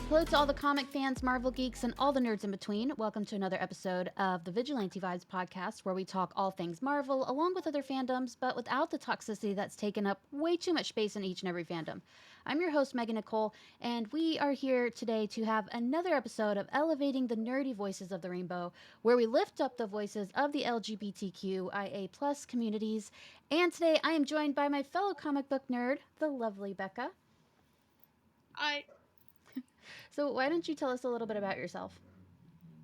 Hello to all the comic fans, Marvel geeks, and all the nerds in between. Welcome to another episode of the Vigilante Vibes podcast, where we talk all things Marvel, along with other fandoms, but without the toxicity that's taken up way too much space in each and every fandom. I'm your host, Megan Nicole, and we are here today to have another episode of Elevating the Nerdy Voices of the Rainbow, where we lift up the voices of the LGBTQIA plus communities. And today I am joined by my fellow comic book nerd, the lovely Bekka. I So why don't you tell us a little bit about yourself?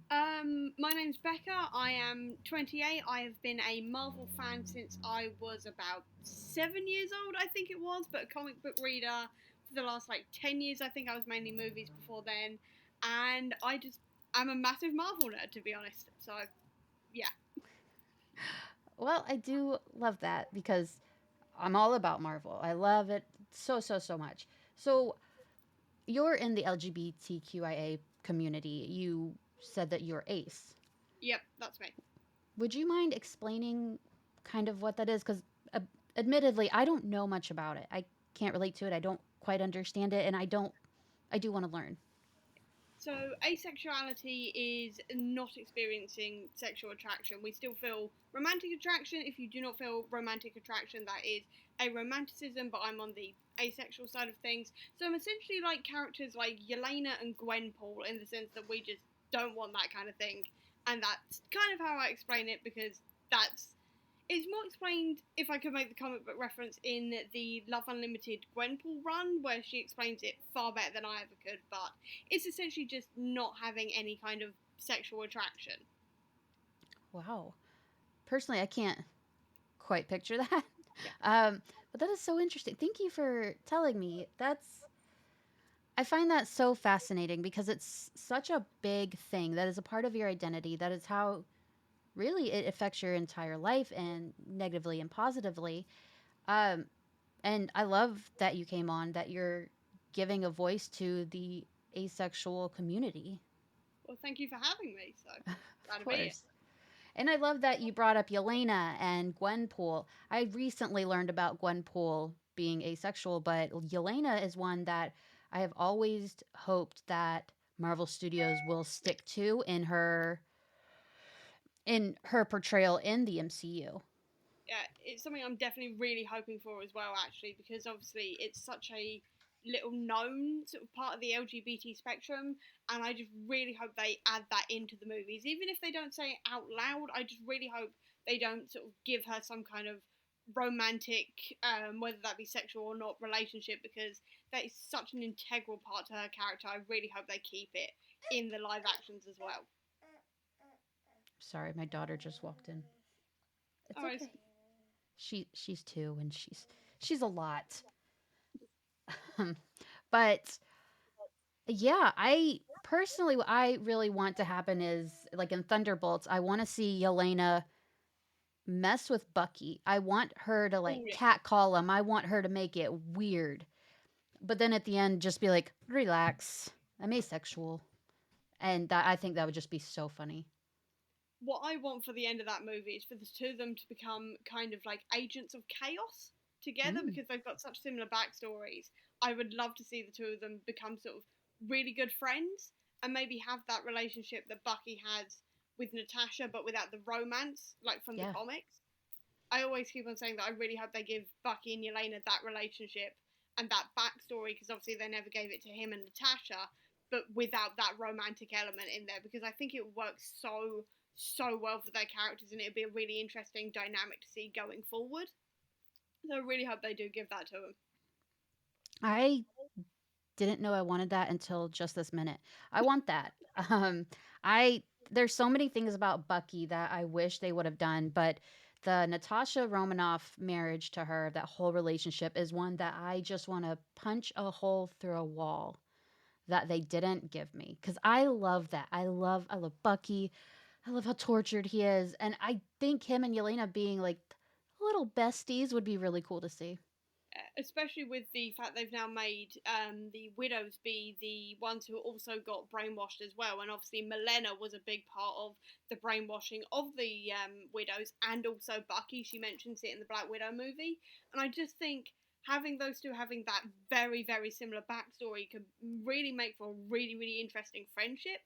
My name's Bekka. I am 28. I have been a Marvel fan since I was about 7 years old, I think it was, but a comic book reader for the last 10 years. I think I was mainly movies before then, and I'm a massive Marvel nerd, to be honest. So yeah. Well, I do love that because I'm all about Marvel. I love it so much. So, you're in the LGBTQIA community. You said that you're ace. Yep, that's me. Would you mind explaining kind of what that is? Because admittedly, I don't know much about it. I can't relate to it. I don't quite understand it, and I do want to learn. So, asexuality is not experiencing sexual attraction. We still feel romantic attraction. If you do not feel romantic attraction, that is a romanticism, but I'm on the asexual side of things. So, I'm essentially like characters like Yelena and Gwenpool in the sense that we just don't want that kind of thing. And that's kind of how I explain it because that's it's more explained if I could make the comic book reference in the Love Unlimited Gwenpool run, where she explains it far better than I ever could. But it's essentially just not having any kind of sexual attraction. Wow. Personally, I can't quite picture that. Yeah. But that is so interesting. Thank you for telling me. I find that so fascinating because it's such a big thing that is a part of your identity. That is how really it affects your entire life and negatively and positively. Um, and I love that you came on, that you're giving a voice to the asexual community. Well, thank you for having me. So glad Of to be here. course. And I love that you brought up Yelena and Gwenpool. I recently learned about Gwenpool being asexual, but Yelena is one that I have always hoped that Marvel Studios will stick to in her portrayal in the MCU. Yeah, it's something I'm definitely really hoping for as well, actually, because obviously it's such a little known sort of part of the LGBT spectrum, and I just really hope they add that into the movies. Even if they don't say it out loud, I just really hope they don't sort of give her some kind of romantic, whether that be sexual or not, relationship, because that is such an integral part to her character. I really hope they keep it in the live actions as well. Sorry, my daughter just walked in. It's Alright. okay. She's 2 and she's a lot. But yeah, I personally what I really want to happen is like in Thunderbolts, I want to see Yelena mess with Bucky. I want her to like Oh yeah. catcall him. I want her to make it weird. But then at the end just be like, "Relax. I'm asexual." And that I think that would just be so funny. What I want for the end of that movie is for the two of them to become kind of like agents of chaos together Mm, because they've got such similar backstories. I would love to see the two of them become sort of really good friends and maybe have that relationship that Bucky has with Natasha, but without the romance, like from the yeah. comics. I always keep on saying that I really hope they give Bucky and Yelena that relationship and that backstory because obviously they never gave it to him and Natasha, but without that romantic element in there because I think it works so well for their characters and it'd be a really interesting dynamic to see going forward. So I really hope they do give that to them. I didn't know I wanted that until just this minute. I want that. I there's so many things about Bucky that I wish they would have done, but the Natasha Romanoff marriage to her, that whole relationship is one that I just want to punch a hole through a wall that they didn't give me cuz I love that. I love Bucky. I love how tortured he is, and I think him and Yelena being like little besties would be really cool to see. Especially with the fact they've now made the widows be the ones who also got brainwashed as well, and obviously Milena was a big part of the brainwashing of the widows, and also Bucky. She mentions it in the Black Widow movie, and I just think having those two having that very, very similar backstory could really make for a really, really interesting friendship.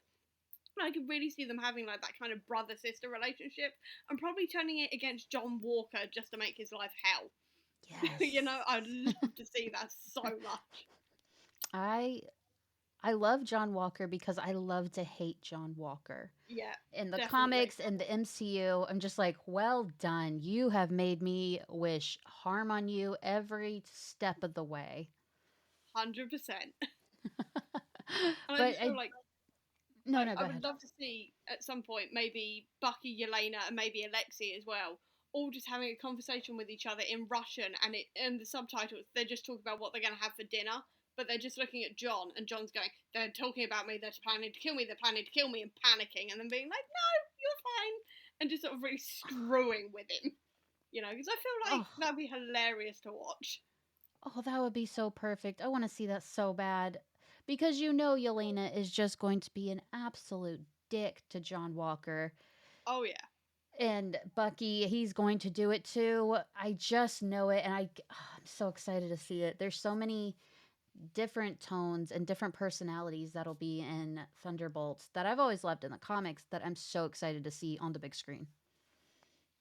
I could really see them having like that kind of brother sister relationship, and probably turning it against John Walker just to make his life hell. Yes. I'd love to see that so much. I I love John Walker because I love to hate John Walker. Yeah, In the definitely. comics and the MCU, I'm just like, well done. You have made me wish harm on you every step of the way. 100%. And I But just feel I like no, no, I go would ahead. love to see at some point maybe Bucky, Yelena, and maybe Alexei as well, all just having a conversation with each other in Russian, and the subtitles they're just talking about what they're going to have for dinner, but they're just looking at John, and John's going, "They're talking about me. They're planning to kill me. They're planning to kill me," and panicking, and then being like, "No, you're fine," and just sort of really screwing with him. Because I feel like Oh, that'd be hilarious to watch. oh, that would be so perfect. I want to see that so bad. Because Yelena is just going to be an absolute dick to John Walker. Oh yeah. And Bucky, he's going to do it too. I just know it. And I'm so excited to see it. There's so many different tones and different personalities that'll be in Thunderbolts that I've always loved in the comics that I'm so excited to see on the big screen.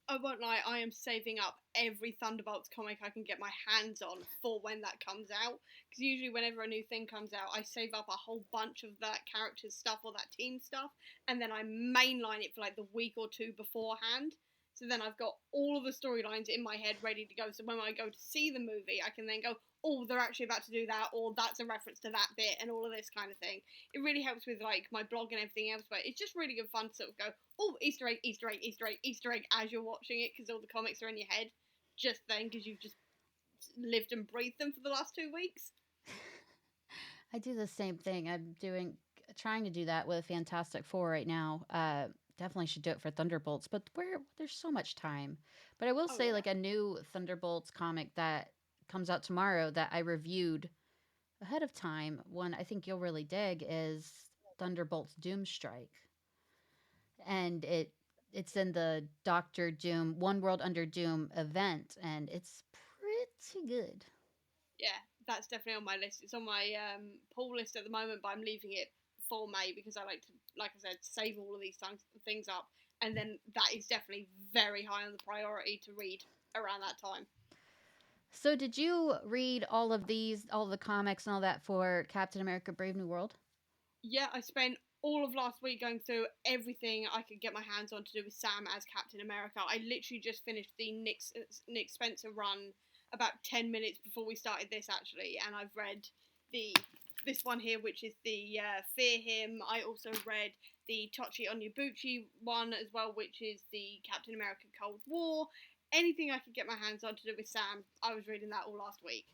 I won't lie, I am saving up every Thunderbolts comic I can get my hands on for when that comes out. Because usually, whenever a new thing comes out, I save up a whole bunch of that character's stuff or that team stuff, and then I mainline it for like the week or two beforehand. So then I've got all of the storylines in my head ready to go. So when I go to see the movie, I can then go, oh, they're actually about to do that, or that's a reference to that bit, and all of this kind of thing. It really helps with like my blog and everything else, but it's just really good fun to sort of go, oh, Easter egg, Easter egg, Easter egg, Easter egg as you're watching it because all the comics are in your head just then because you've just lived and breathed them for the last 2 weeks. I do the same thing. Trying to do that with Fantastic Four right now. Definitely should do it for Thunderbolts, but there's so much time. But I will Oh, say, yeah. like a new Thunderbolts comic that comes out tomorrow that I reviewed ahead of time, one I think you'll really dig is Thunderbolts Doomstrike. And it's in the Doctor Doom One World Under Doom event, and it's pretty good. Yeah, that's definitely on my list. It's on my pull list at the moment, but I'm leaving it for May because I like to, like I said, save all of these things up. And then that is definitely very high on the priority to read around that time. So did you read all the comics and all that for Captain America Brave New World? Yeah, I spent all of last week going through everything I could get my hands on to do with Sam as Captain America. I literally just finished the Nick Spencer run about 10 minutes before we started this actually, and I've read the this one here, which is the Fear Him. I also read the Tochi Onyebuchi one as well, which is the Captain America Cold War. Anything I could get my hands on to do with Sam, I was reading that all last week.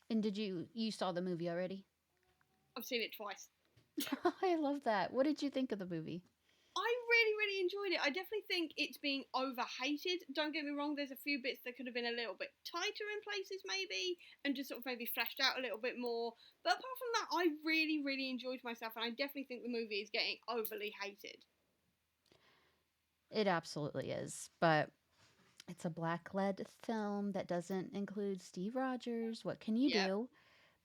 And did you saw the movie already? I've seen it twice. I love that. What did you think of the movie? I really, really enjoyed it. I definitely think it's being overhated. Don't get me wrong, there's a few bits that could have been a little bit tighter in places, maybe, and just sort of maybe fleshed out a little bit more. But apart from that, I really, really enjoyed myself, and I definitely think the movie is getting overly hated. It absolutely is, but it's a black led film that doesn't include Steve Rogers. What can you Yeah. do?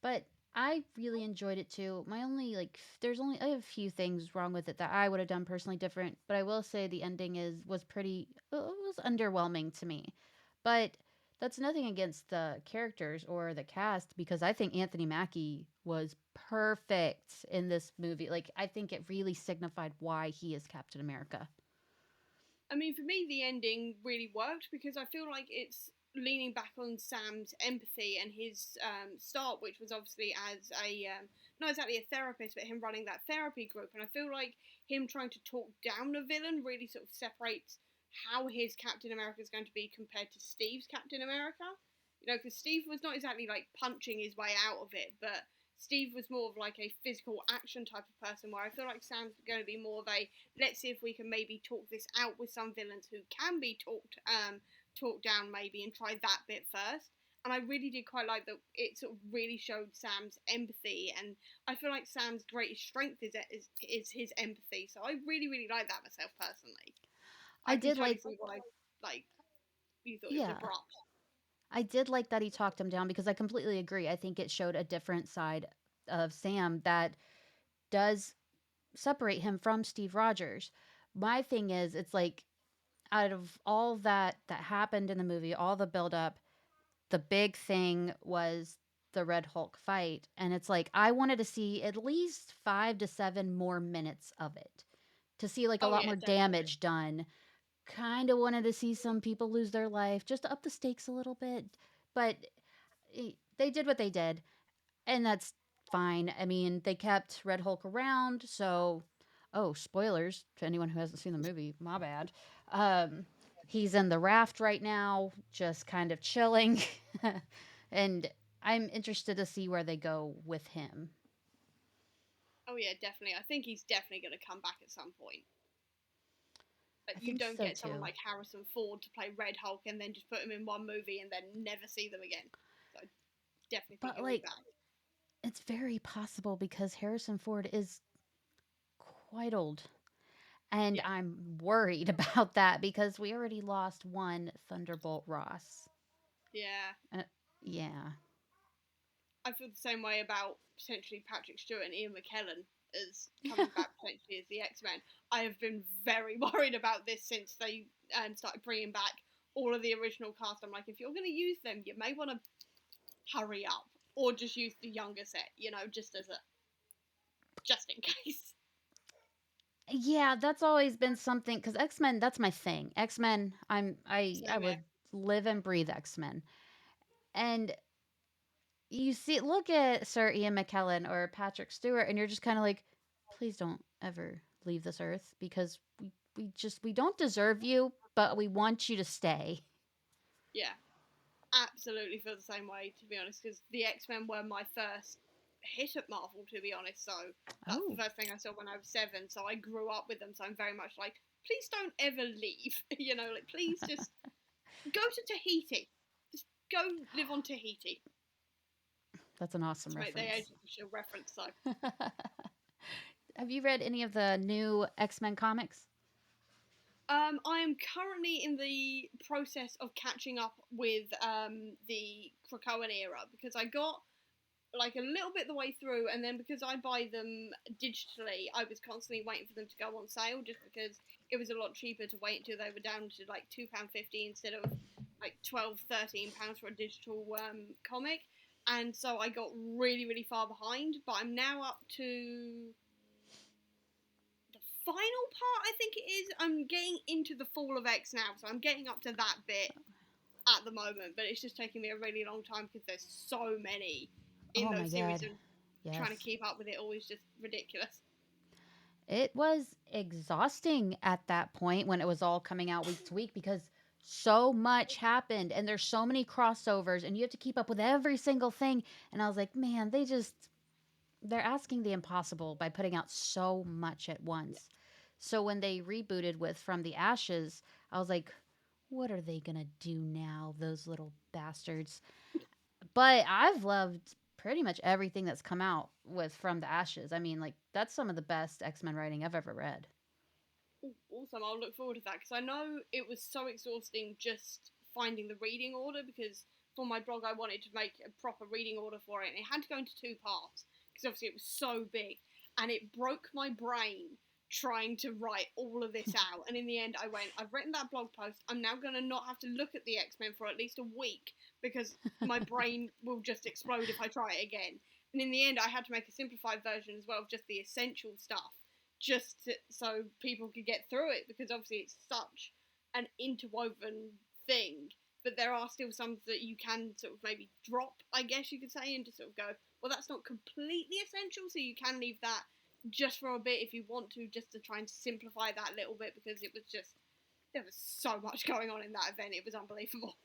But I really enjoyed it too. My only there's only I have a few things wrong with it that I would have done personally different, but I will say the ending is was pretty it was underwhelming to me. But that's nothing against the characters or the cast because I think Anthony Mackie was perfect in this movie. Like I think it really signified why he is Captain America. I mean, for me, the ending really worked because I feel like it's leaning back on Sam's empathy and his start, which was obviously as a not exactly a therapist, but him running that therapy group. And I feel like him trying to talk down a villain really sort of separates how his Captain America is going to be compared to Steve's Captain America. Because Steve was not exactly like punching his way out of it, but Steve was more of like a physical action type of person, where I feel like Sam's going to be more of a let's see if we can maybe talk this out with some villains who can be talked down maybe and try that bit first. And I really did quite like that it sort of really showed Sam's empathy, and I feel like Sam's greatest strength is his empathy. So I really really like that myself personally. I I can did totally like see why like you thought it was yeah. abrupt. I did like that he talked him down because I completely agree. I think it showed a different side of Sam that does separate him from Steve Rogers. My thing is, it's like out of all that happened in the movie, all the build up, the big thing was the Red Hulk fight, and it's like I wanted to see at least 5 to 7 more minutes of it. To see like a Oh lot yeah, more definitely. damage done. Kind of wanted to see some people lose their life just to up the stakes a little bit. But they did what they did, and that's fine. I mean, they kept Red Hulk around, so oh, spoilers to anyone who hasn't seen the movie, my bad. Um, he's in the raft right now, just kind of chilling, and I'm interested to see where they go with him. Oh yeah, definitely. I think he's definitely going to come back at some point. I But you think don't so get someone too. like Harrison Ford to play Red Hulk and then just put him in one movie and then never see them again. So I definitely think But he'll be like, back. it's very possible because Harrison Ford is quite old. And Yeah, I'm worried about that because we already lost one Thunderbolt Ross. yeah. Uh, yeah. I feel the same way about potentially Patrick Stewart and Ian McKellen as coming back potentially as the X Men. I have been very worried about this since they started bringing back all of the original cast. I'm like, if you're going to use them, you may want to hurry up or just use the younger set, just as a just in case. Yeah, that's always been something because X Men. That's my thing. X Men. I Same here. would live and breathe X Men. And you see, look at Sir Ian McKellen or Patrick Stewart, and you're just kind of like, please don't ever leave this earth because we don't deserve you, but we want you to stay. Yeah, absolutely feel the same way, to be honest, because the X Men were my first hit at Marvel, to be honest. So that's the Oh, first thing I saw when I was 7. So I grew up with them. So I'm very much like, please don't ever leave. Like please just go to Tahiti. Just go live on Tahiti. that's an awesome To make the reference. Agents of Shield reference. So Have you read any of the new X Men comics? I am currently in the process of catching up with the Krakoan era because I got like a little bit the way through, and then because I buy them digitally, I was constantly waiting for them to go on sale just because it was a lot cheaper to wait until they were down to like £2.50 instead of like 12, £13 for a digital comic. And so I got really, really far behind, but I'm now up to the final part, I think it is. I'm getting into the Fall of X now, so I'm getting up to that bit at the moment, but it's just taking me a really long time because there's so many in Oh my those series, god. and trying to Yes. keep up with it all is just ridiculous. It was exhausting at that point when it was all coming out week to week because so much happened and there's so many crossovers and you have to keep up with every single thing. And I was like, man, they're asking the impossible by putting out so much at Yeah. once. So when they rebooted with From the Ashes, I was like, what are they going to do now, those little bastards? But I've loved pretty much everything that's come out with From the Ashes. I mean, like that's some of the best X-Men writing I've ever read. Ooh, awesome. I'll look forward to that because I know it was so exhausting just finding the reading order because for my blog I wanted to make a proper reading order for it and it had to go into 2 parts because obviously it was so big and it broke my brain trying to write all of this out. And in the end, I've written that blog post. I'm now going to not have to look at the X Men for at least a week because my brain will just explode if I try it again. And in the end, I had to make a simplified version as well of just the essential stuff so people could get through it because obviously it's such an interwoven thing. But there are still some that you can sort of maybe drop, I guess you could say, and just sort of go, well, that's not completely essential, so you can leave that just for a bit if you want to, just to try and simplify that little bit because it was just there was so much going on in that event. It was unbelievable.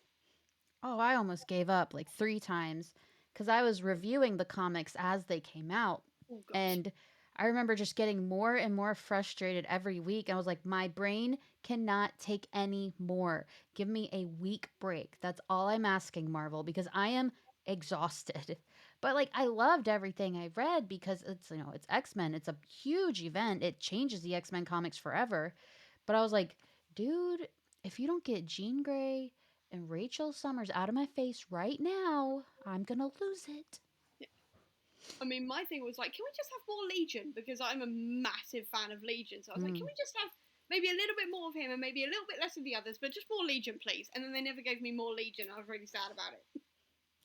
Oh, I almost gave up like 3 times cuz I was reviewing the comics as they came out Oh god. and I remember just getting more and more frustrated every week. I was like, my brain cannot take any more. Give me a week break. That's all I'm asking, Marvel, because I am exhausted. But like, I loved everything I read because it's X Men. It's a huge event. It changes the X Men comics forever. But I was like, dude, if you don't get Jean Grey And Rachel Summers out of my face right now. I'm gonna lose it. I mean, my thing was like, can we just have more Legion? Because I'm a massive fan of Legion. So I was like, can Mm, we just have maybe a little bit more of him and maybe a little bit less of the others, but just more Legion, please? And then they never gave me more Legion. I was really sad about it.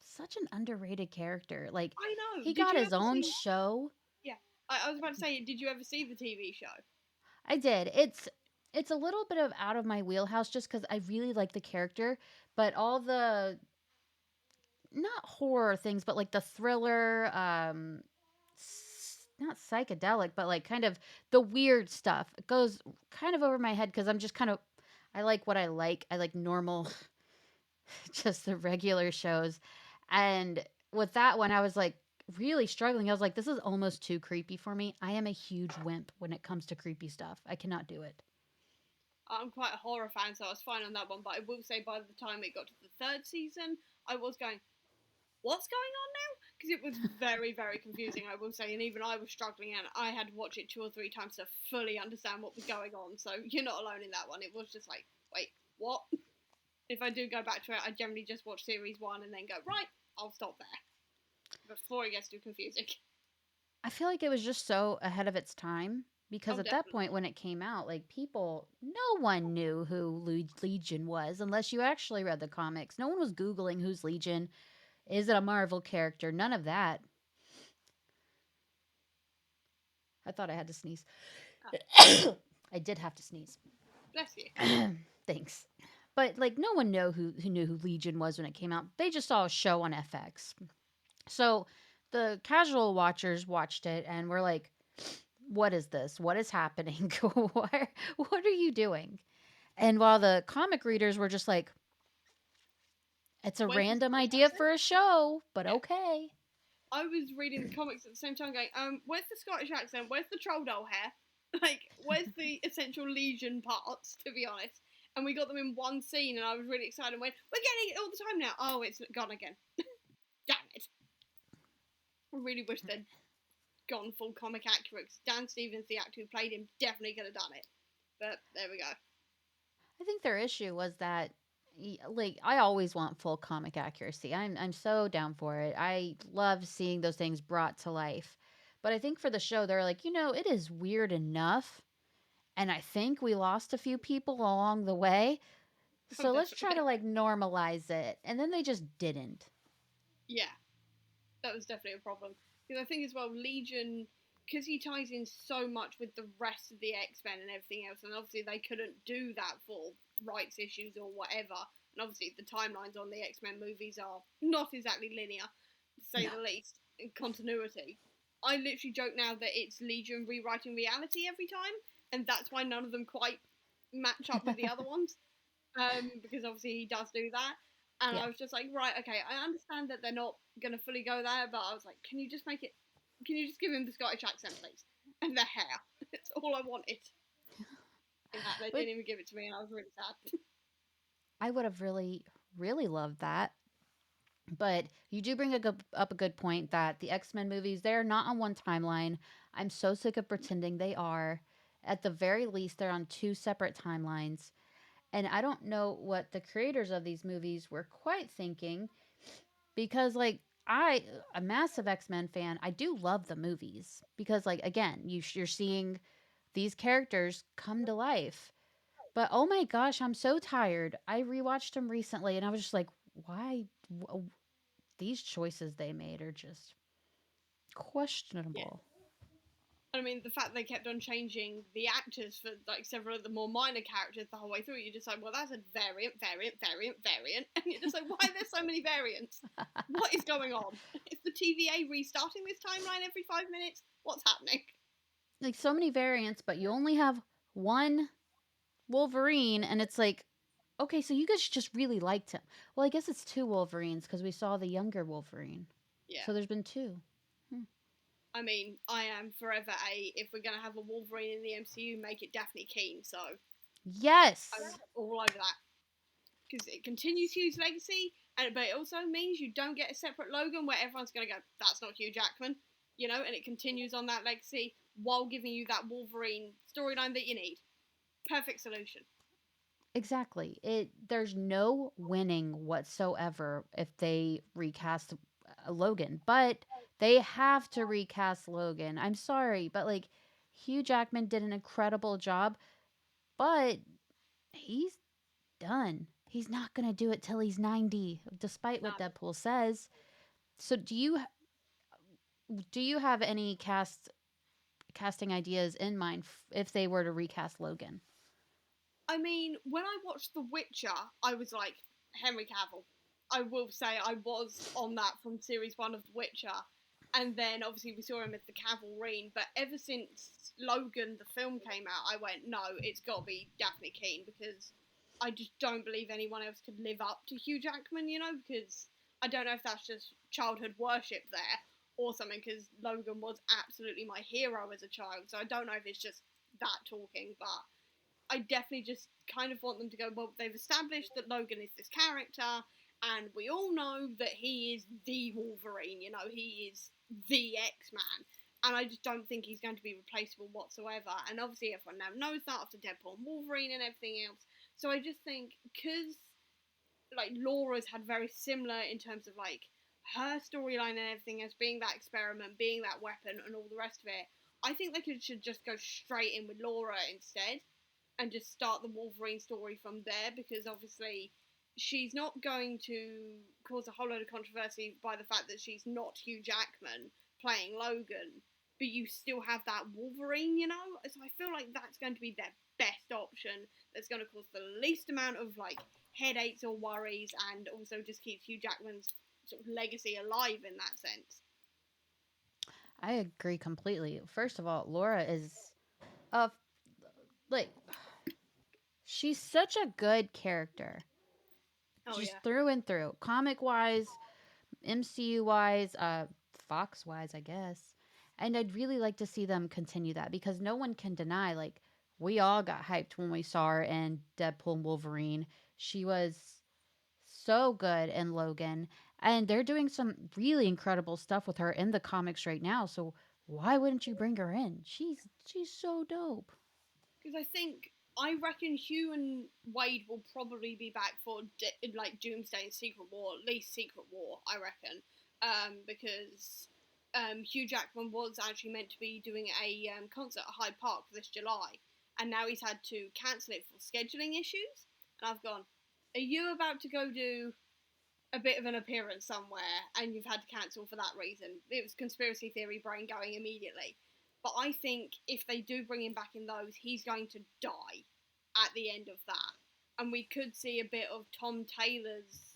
such an underrated character. Like, I know. he Did got you his ever own see? show. Yeah, I was about to say, did you ever see the TV show? I did. It's a little bit of out of my wheelhouse just because I really like the character, but all the not horror things, but like the thriller, not psychedelic, but like kind of the weird stuff. It goes kind of over my head because I'm just kind of I like what I like. I like normal, just the regular shows, and with that one, I was like really struggling. I was like, this is almost too creepy for me. I am a huge wimp when it comes to creepy stuff. I cannot do it. I'm quite a horror fan, so I was fine on that one. But I will say, by the time it got to the third season, I was going, "What's going on now?" Because it was very, very confusing. I will say, and even I was struggling, and I had to watch it 2 or 3 times to fully understand what was going on. So you're not alone in that one. It was just like, wait, what? If I do go back to it, I generally just watch series one and then go, right, I'll stop there before it gets too confusing. I feel like it was just so ahead of its time because Oh, at that point definitely. when it came out, like people, no one knew who Legion was unless you actually read the comics. No one was Googling who's Legion. Is it a Marvel character? None of that. I thought I had to sneeze. Ah, I did have to sneeze. bless you. Thanks. But like no one who knew who Legion was when it came out. They just saw a show on FX. So the casual watchers watched it and were like, what is this? What is happening? What are you doing? And while the comic readers were just like, it's a Where's the random Scottish idea accent? for a show, but Yeah. okay. I was reading the comics at the same time, going, where's the Scottish accent? Where's the troll doll hair? Like, where's the essential Legion parts? To be honest, and we got them in one scene, and I was really excited. And went, we're getting it all the time now. Oh, it's gone again. Damn it! I really wish they'd gone full comic accurate. 'Cause Dan Stevens, the actor who played him, definitely could have done it. But there we go. I think their issue was that like I always want full comic accuracy. I'm so down for it. I love seeing those things brought to life. But I think for the show they're like, it is weird enough and I think we lost a few people along the way. Oh, So let's try to definitely. like normalize it. And then they just didn't. Yeah, that was definitely a problem. Because I think as well, Legion, because he ties in so much with the rest of the X Men and everything else, and obviously they couldn't do that for rights issues or whatever. And obviously the timelines on the X Men movies are not exactly linear, to say No. the least, in continuity. I literally joke now that it's Legion rewriting reality every time, and that's why none of them quite match up with the other ones. Because obviously he does do that. And Yeah. I was just like, right, okay, I understand that they're not gonna fully go there, but I was like, can you just make it? Can you just give him the Scottish accent, please, and the hair? That's all I wanted. And that they But didn't even give it to me, and I was really sad. I would have really really loved that. But you do bring up a good point that the X-Men movies they're not on one timeline. I'm so sick of pretending they are. At the very least they're on two separate timelines. And I don't know what the creators of these movies were quite thinking because like I a massive X-Men fan, I do love the movies because like again, you're seeing these characters come to life. But oh my gosh, I'm so tired. I rewatched them recently and I was just like, why these choices they made are just Yeah. questionable. I mean, the fact they kept on changing the actors for like several of the more minor characters the whole way through, you're just like, well, that's a variant, variant, variant, variant, and you're just like, why are there so many variants? What is going on? Is the TVA restarting this timeline every 5 minutes? What's happening? Like so many variants, but you only have one Wolverine, and it's like, okay, so you guys just really liked him. Well, I guess it's two Wolverines because we saw the younger Wolverine. Yeah. So there's been two. Hmm. I mean, I am forever a if we're gonna have a Wolverine in the MCU, make it Daphne Keane. So I'm Yes. all over that because it continues Hugh's legacy, and but it also means you don't get a separate Logan where everyone's gonna go, that's not Hugh Jackman, and it continues on that legacy while giving you that Wolverine storyline that you need. Perfect solution. Exactly. There's no winning whatsoever if they recast Logan, but they have to recast Logan. I'm sorry, but like Hugh Jackman did an incredible job, but he's done. He's not going to do it till he's 90, despite No, what Deadpool says. So do you have any casting ideas in mind if they were to recast Logan? I mean, when I watched The Witcher, I was like, Henry Cavill. I will say I was on that from series one of The Witcher. And then obviously we saw him as the Cavalrine. But ever since Logan, the film, came out, I went, no, it's got to be Daphne Keane because I just don't believe anyone else could live up to Hugh Jackman, because I don't know if that's just childhood worship there or something because Logan was absolutely my hero as a child. So I don't know if it's just that talking, but I definitely just kind of want them to go, well, they've established that Logan is this character, and we all know that he is the Wolverine, he is the X Man. And I just don't think he's going to be replaceable whatsoever. And obviously, everyone now knows that after Deadpool and Wolverine and everything else. So I just think, because like Laura's had very similar in terms of like her storyline and everything as being that experiment, being that weapon, and all the rest of it. I think they should just go straight in with Laura instead, and just start the Wolverine story from there because obviously she's not going to cause a whole load of controversy by the fact that she's not Hugh Jackman playing Logan, but you still have that Wolverine. So I feel like that's going to be their best option. That's going to cause the least amount of like headaches or worries, and also just keeps Hugh Jackman's sort of legacy alive in that sense. I agree completely. First of all, Laura is a like she's such a good character. Oh Just yeah, through and through. Comic wise, MCU wise, Fox wise, I guess. And I'd really like to see them continue that because no one can deny, like, we all got hyped when we saw her in Deadpool and Wolverine. She was so good in Logan. And they're doing some really incredible stuff with her in the comics right now. So why wouldn't you bring her in? She's so dope. because I reckon Hugh and Wade will probably be back for like Doomsday and Secret War, at least Secret War, I reckon, because Hugh Jackman was actually meant to be doing a concert at Hyde Park this July, and now he's had to cancel it for scheduling issues. And I've gone, are you about to go do a bit of an appearance somewhere and you've had to cancel for that reason? It was conspiracy theory brain going immediately. But I think if they do bring him back in those, he's going to die at the end of that. And we could see a bit of Tom Taylor's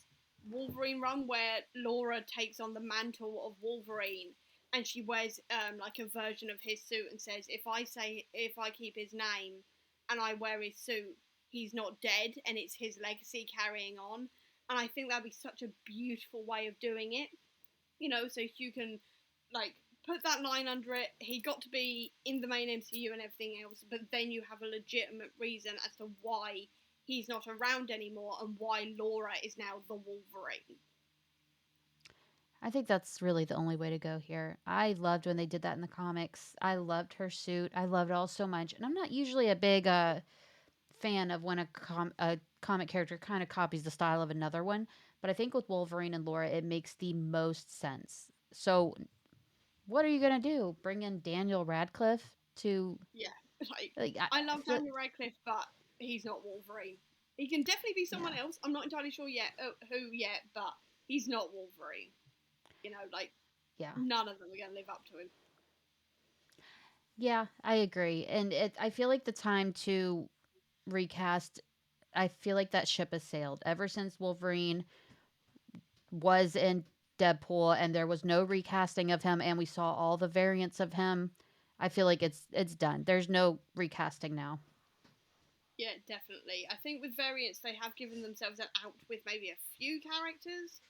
Wolverine run where Laura takes on the mantle of Wolverine and she wears like a version of his suit and says, if I keep his name and I wear his suit, he's not dead and it's his legacy carrying on. And I think that'd be such a beautiful way of doing it. So you can like put that line under it. He got to be in the main MCU and everything else, but then you have a legitimate reason as to why he's not around anymore and why Laura is now the Wolverine. I think that's really the only way to go here. I loved when they did that in the comics. I loved her suit. I loved it all so much. And I'm not usually a big fan of when a comic character kind of copies the style of another one, but I think with Wolverine and Laura, it makes the most sense. So, what are you gonna do? Bring in Daniel Radcliffe to Yeah, like like I love feel, Daniel Radcliffe, but he's not Wolverine. He can definitely be someone yeah, else. I'm not entirely sure yet who yet, but he's not Wolverine. Like yeah, none of them are going to live up to him. yeah. I agree, and I feel like the time to recast. I feel like that ship has sailed ever since Wolverine was in Deadpool and there was no recasting of him and we saw all the variants of him. I feel like it's done. There's no recasting now. Yeah, definitely. I think with variants, they have given themselves an out with maybe a few characters,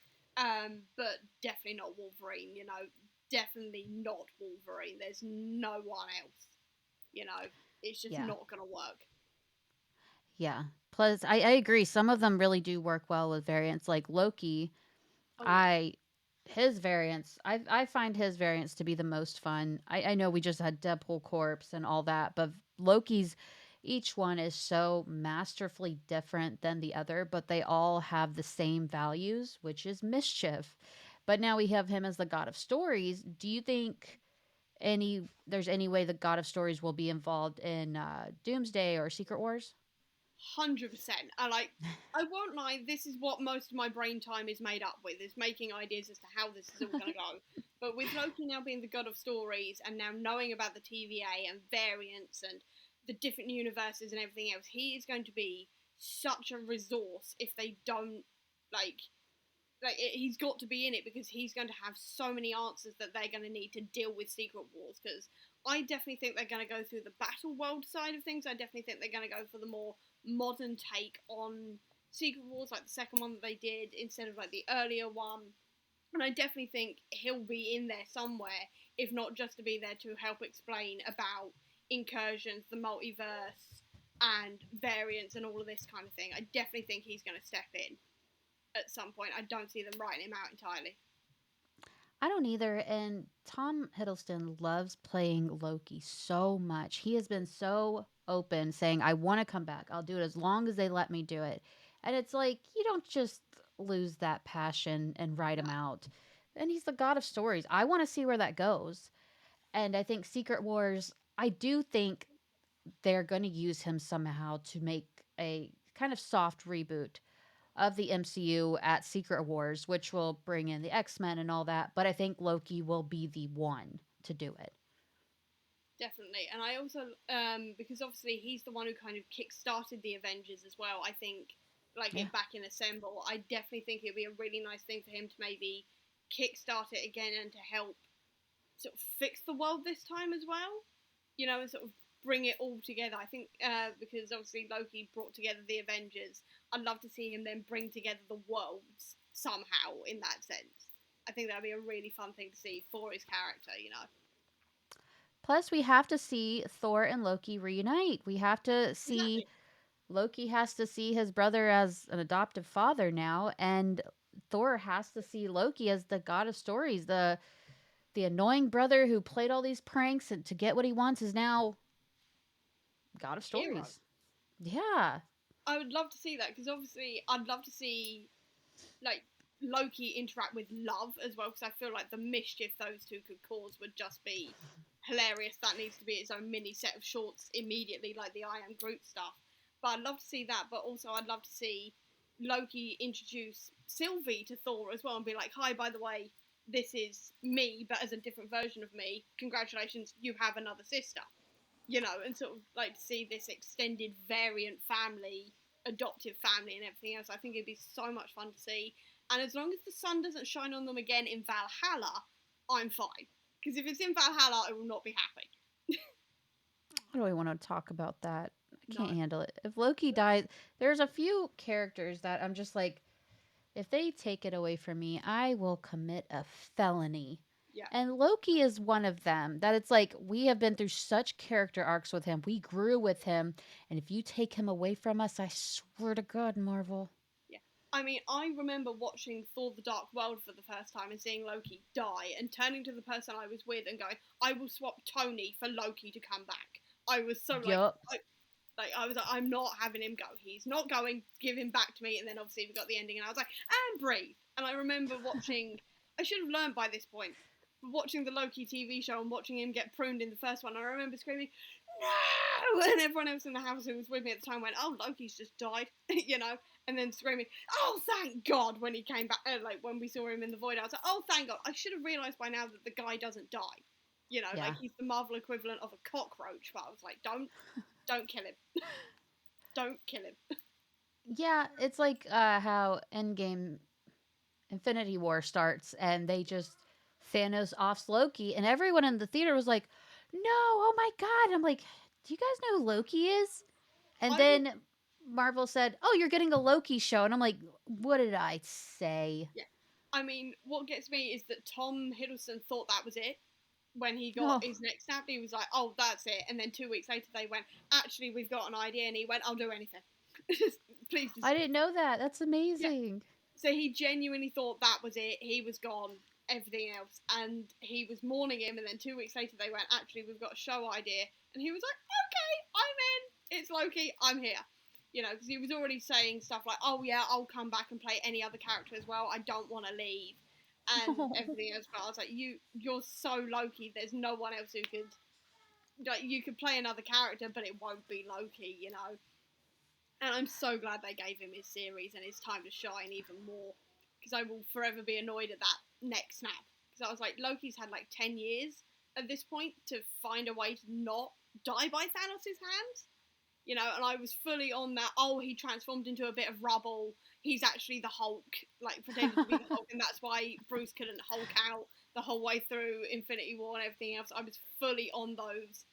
but definitely not Wolverine. Definitely not Wolverine. There's no one else. You know, it's just Yeah. not gonna work. Yeah. Plus I agree. Some of them really do work well with variants. Like Loki, Oh yeah, I his variants, I find his variants to be the most fun. I know we just had Deadpool Corpse and all that, but Loki's each one is so masterfully different than the other, but they all have the same values, which is mischief. But now we have him as the god of stories. Do you think there's any way the god of stories will be involved in Doomsday or Secret Wars? 100%. I won't lie, this is what most of my brain time is made up with, is making ideas as to how this is all going to go. But with Loki now being the god of stories and now knowing about the TVA and variants and the different universes and everything else, he is going to be such a resource if they don't, like, he's got to be in it because he's going to have so many answers that they're going to need to deal with Secret Wars. Because I definitely think they're going to go through the battle world side of things. I definitely think they're going to go for the more modern take on Secret Wars, like the second one that they did instead of like the earlier one. And I definitely think he'll be in there somewhere, if not just to be there to help explain about incursions, the multiverse, and variants, and all of this kind of thing. I definitely think he's going to step in at some point. I don't see them writing him out entirely. I don't either. And Tom Hiddleston loves playing Loki so much. He has been so open saying, I want to come back. I'll do it as long as they let me do it. And it's like, you don't just lose that passion and write No, him out. And he's the god of stories. I want to see where that goes. And I think Secret Wars, I do think they're going to use him somehow to make a kind of soft reboot of the MCU at Secret Wars, which will bring in the X-Men and all that, but I think Loki will be the one to do it. definitely. And I also, because obviously he's the one who kind of kick-started the Avengers as well. I think, like Yeah. it back in Assemble, I definitely think it'd be a really nice thing for him to maybe kick-start it again and to help sort of fix the world this time as well. And sort of bring it all together. I think because obviously Loki brought together the Avengers, I'd love to see him then bring together the worlds somehow in that sense. I think that'd be a really fun thing to see for his character. Plus, we have to see Thor and Loki reunite. We have to see Exactly. Loki has to see his brother as an adoptive father now, and Thor has to see Loki as the god of stories. The annoying brother who played all these pranks and to get what he wants is now god of Hero. stories. Yeah. I would love to see that because obviously I'd love to see like Loki interact with love as well because I feel like the mischief those two could cause would just be hilarious. That needs to be its own mini set of shorts immediately, like the I Am Groot stuff. But I'd love to see that. But also I'd love to see Loki introduce Sylvie to Thor as well and be like, "Hi, by the way, this is me, but as a different version of me. Congratulations, you have another sister." And sort of like to see this extended variant family, adoptive family, and everything else. I think it'd be so much fun to see. And as long as the sun doesn't shine on them again in Valhalla, I'm fine. Because if it's in Valhalla, I will not be happy. I don't really want to talk about that. I No. can't handle it. If Loki dies, there's a few characters that I'm just like, if they take it away from me, I will commit a felony. Yeah. And Loki is one of them. That it's like we have been through such character arcs with him. We grew with him. And if you take him away from us, I swear to God, Marvel. Yeah. I mean, I remember watching Thor the Dark World for the first time and seeing Loki die and turning to the person I was with and going, I will swap Tony for Loki to come back. I was so Yup. I was like, I'm not having him go. He's not going. Give him back to me. And then obviously we got the ending, and I was like, and breathe. And I remember watching. I should have learned by this point. Watching the Loki TV show and watching him get pruned in the first one, I remember screaming, "No!" And everyone else in the house who was with me at the time went, "Oh, Loki's just died," and then screaming, "Oh, thank God!" When he came back, like when we saw him in the void, I was like, "Oh, thank God!" I should have realised by now that the guy doesn't die. Yeah. Like he's the Marvel equivalent of a cockroach. But I was like, don't kill him. Don't kill him. Yeah, it's like how Endgame Infinity War starts and they just Thanos offs Loki and everyone in the theater was like, "No, oh my god." I'm like, "Do you guys know who Loki is?" And I would, then Marvel said, "Oh, you're getting a Loki show." And I'm like, "What did I say?" yeah. I mean, what gets me is that Tom Hiddleston thought that was it when he got Oh, his next snap. He was like, "Oh, that's it." And then 2 weeks later, they went, "Actually, we've got an idea," and he went, "I'll do anything. Please just I didn't know that. That's yeah." amazing. So he genuinely thought that was it. He was gone. Everything else, and he was mourning him. And then 2 weeks later, they went, "Actually, we've got a show idea," and he was like, "Okay, I'm in." it's Loki. I'm here. You know, because he was already saying stuff like, "Oh yeah, I'll come back and play any other character as well. I don't want to leave," and everything else. But I was like, you're so Loki. There's no one else who could. Like, you could play another character, but it won't be Loki. You know. And I'm so glad they gave him his series and his time to shine even more. Because I will forever be annoyed at that neck snap. Because I was like, Loki's had like 10 years at this point to find a way to not die by Thanos' hands. You know, and I was fully on that. Oh, he transformed into a bit of rubble. He's actually the Hulk, like pretending to be the Hulk, and that's why Bruce couldn't Hulk out the whole way through Infinity War and everything else. I was fully on those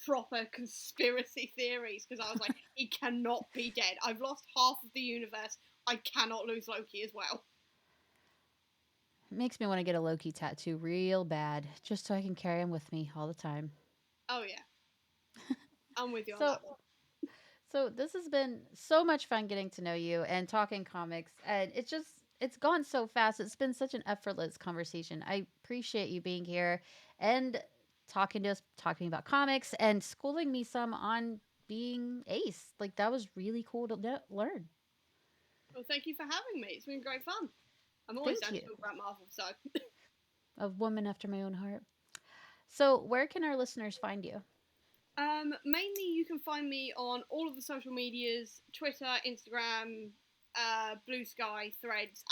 proper conspiracy theories because I was like, he cannot be dead. I've lost half of the universe. I cannot lose Loki as well. Makes me want to get a Loki tattoo real bad, just so I can carry him with me all the time. Oh yeah, I'm with you on So, that one. so this has been so much fun getting to know you and talking comics, and it's gone so fast. It's been such an effortless conversation. I appreciate you being here and talking to us, talking about comics, and schooling me some on being Ace. Like that was really cool to learn. Well, thank you for having me. It's been great fun. I'm always Thank down to you. talk about Marvel, so A woman after my own heart. So, where can our listeners find you? Mainly, you can find me on all of the social medias: Twitter, Instagram, Blue Sky, Threads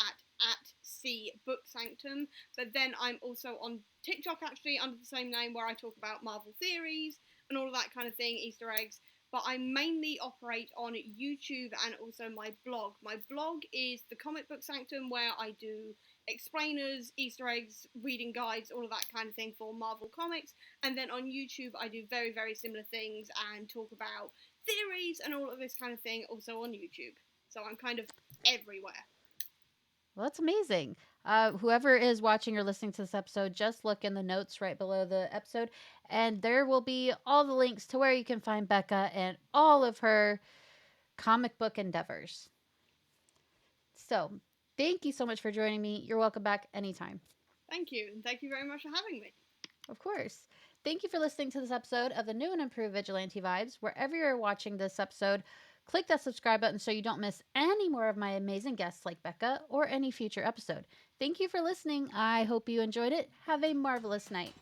at C Book Sanctum. But then I'm also on TikTok actually under the same name where I talk about Marvel theories and all of that kind of thing, Easter eggs. But I mainly operate on YouTube and also my blog. My blog is the Comic Book Sanctum, where I do explainers, Easter eggs, reading guides, all of that kind of thing for Marvel Comics. And then on YouTube, I do very, very similar things and talk about theories and all of this kind of thing also on YouTube. So I'm kind of everywhere. Well, that's amazing. Whoever is watching or listening to this episode, just look in the notes right below the episode, and there will be all the links to where you can find Becca and all of her comic book endeavors. So, thank you so much for joining me. You're welcome back anytime. Thank you, and thank you very much for having me. Of course. Thank you for listening to this episode of the new and improved Vigilante Vibes. Wherever you're watching this episode, click that subscribe button so you don't miss any more of my amazing guests like Becca or any future episode. Thank you for listening. I hope you enjoyed it. Have a marvelous night.